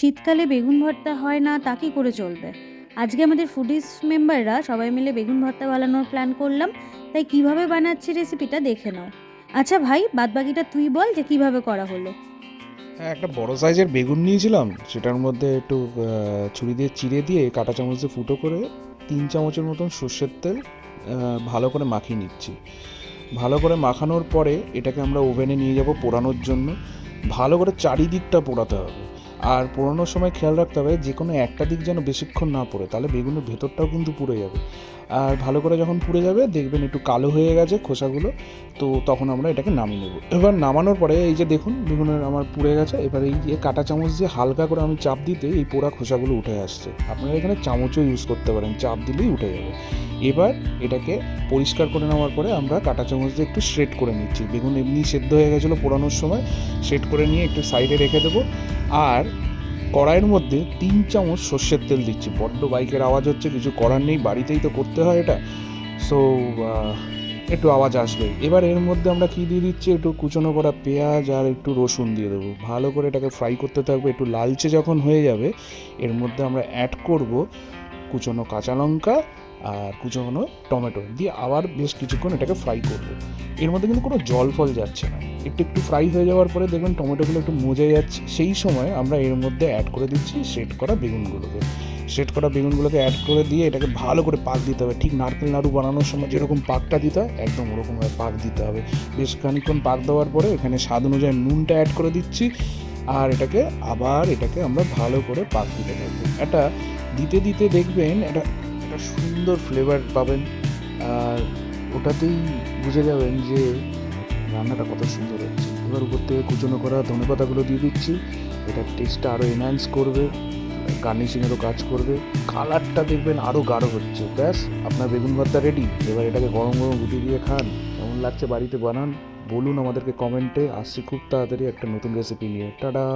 শীতকালে বেগুন ভর্তা হয় না তা কি করে চলবে? আজকে আমাদের ফুডিজ মেম্বাররা সবাই মিলে বেগুন ভর্তা বানানোর প্ল্যান করলাম। তাই কিভাবে বানাচ্ছি রেসিপিটা দেখে নাও। আচ্ছা ভাই, বাদবাকিটা তুই বল যে কিভাবে করা হলো। হ্যাঁ, একটা বড় সাইজের বেগুন নিয়েছিলাম, সেটার মধ্যে একটু ছুরি দিয়ে চিড়ে দিয়ে কাঁটা চামচ দিয়ে ফুটো করে 3 চামচের মতন সর্ষের তেল ভালো করে মাখিয়ে নিচ্ছি। ভালো করে মাখানোর পরে এটাকে আমরা ওভেনে নিয়ে যাব পোড়ানোর জন্য। ভালো করে চারিদিকটা পোড়াতে হবে, আর পোড়ানোর সময় খেয়াল রাখতে হবে যে কোনো একটা দিক যেন বেশিক্ষণ না পোড়ে, তাহলে বেগুনের ভেতরটাও কিন্তু পুড়ে যাবে। আর ভালো করে যখন পুড়ে যাবে দেখবেন একটু কালো হয়ে গেছে খোসাগুলো, তো তখন আমরা এটাকে নামিয়ে নেব। এবার নামানোর পরে এই যে দেখুন বেগুনের আমার পুড়ে গেছে, এবার এই যে কাঁটা চামচ দিয়ে হালকা করে আমি চাপ দিতে এই পোড়া খোসাগুলো উঠে আসছে। আপনারা এখানে চামচও ইউজ করতে পারেন, চাপ দিলেই উঠে যাবে। এবার এটাকে পরিষ্কার করে নেওয়ার পরে আমরা কাঁটা চামচ দিয়ে একটু শ্রেড করে নিচ্ছি। বেগুন এমনি সেদ্ধ হয়ে গেছিলো পোড়ানোর সময়, শ্রেড করে নিয়ে একটু সাইডে রেখে দেবো। আর কড়াইয়ের মধ্যে 3 চামচ সর্ষের তেল দিচ্ছি। বড্ড বাইকের আওয়াজ হচ্ছে, কিছু করার নেই, বাড়িতেই তো করতে হয় এটা। সো একটু আওয়াজ আসবে। এবার এর মধ্যে আমরা কী দিয়ে দিচ্ছি, একটু কুচনো করা পেঁয়াজ আর একটু রসুন দিয়ে দেবো। ভালো করে এটাকে ফ্রাই করতে থাকবো। একটু লালচে যখন হয়ে যাবে এর মধ্যে আমরা অ্যাড করব কুচনো কাঁচা লঙ্কা আর কুচনো টমেটো দিয়ে আবার বেশ কিছুক্ষণ এটাকে ফ্রাই করব। এর মধ্যে কিন্তু কোনো জল ফল যাচ্ছে না। একটু একটু ফ্রাই হয়ে যাওয়ার পরে দেখবেন টমেটোগুলো একটু মজে যাচ্ছে, সেই সময় আমরা এর মধ্যে অ্যাড করে দিচ্ছি সেট করা বেগুনগুলোকে। সেট করা বেগুনগুলোকে অ্যাড করে দিয়ে এটাকে ভালো করে পাক দিতে হবে। ঠিক নারকেল নাড়ু বানানোর সময় যেরকম পাকটা দিতে হয় একদম ওরকমভাবে পাক দিতে হবে। বেশ খানিকক্ষণ পাক দেওয়ার পরে এখানে স্বাদ অনুযায়ী নুনটা অ্যাড করে দিচ্ছি। আর এটাকে আমরা ভালো করে পাক দিতে থাকবো। এটা দিতে দিতে দেখবেন এটা একটা সুন্দর ফ্লেভার পাবেন, আর ওটাতেই বুঝে যাবেন যে রান্নাটা কত সুন্দর হচ্ছে। এবার উপর থেকে কুচনো করা ধনেপাতাগুলো দিয়ে দিচ্ছি। এটা টেস্টটা আরও এনহ্যান্স করবে, গার্নিশিংয়েরও কাজ করবে। কালারটা দেখবেন আরও গাঢ় হচ্ছে। ব্যাস, আপনার বেগুন ভর্তা রেডি। এবার এটাকে গরম গরম রুটি দিয়ে খান। কেমন লাগছে বাড়িতে বানান, বলুন আমাদেরকে কমেন্টে। আসছি খুব তাড়াতাড়ি একটা নতুন রেসিপি নিয়ে। টাটা।